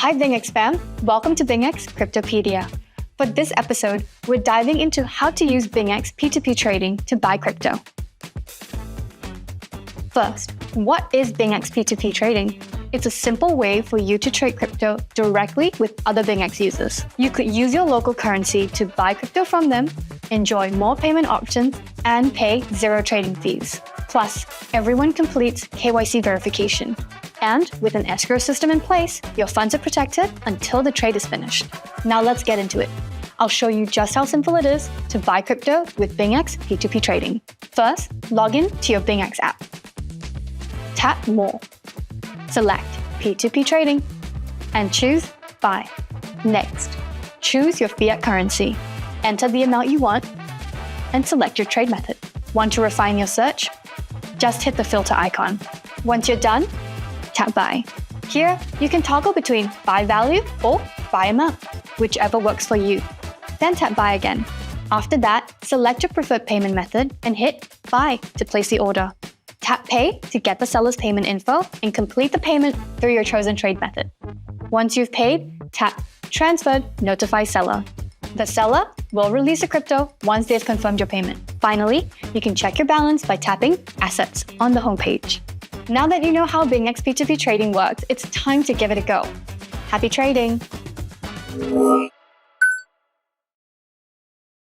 Hi BingX fam, welcome to BingX Cryptopedia. For this episode, we're diving into how to use BingX P2P Trading to buy crypto. First, what is BingX P2P Trading? It's a simple way for you to trade crypto directly with other BingX users. You could use your local currency to buy crypto from them, enjoy more payment options, and pay zero trading fees. Plus, everyone completes KYC verification. And with an escrow system in place, your funds are protected until the trade is finished. Now let's get into it. I'll show you just how simple it is to buy crypto with BingX P2P Trading. First, log in to your BingX app. Tap More. Select P2P Trading and choose Buy. Next, choose your fiat currency. Enter the amount you want and select your trade method. Want to refine your search? Just hit the filter icon. Once you're done, tap Buy. Here, you can toggle between buy value or buy amount, whichever works for you. Then tap Buy again. After that, select your preferred payment method and hit Buy to place the order. Tap Pay to get the seller's payment info and complete the payment through your chosen trade method. Once you've paid, tap Transferred, notify seller. The seller will release the crypto once they've confirmed your payment. Finally, you can check your balance by tapping Assets on the homepage. Now that you know how BingX P2P Trading works, it's time to give it a go. Happy trading!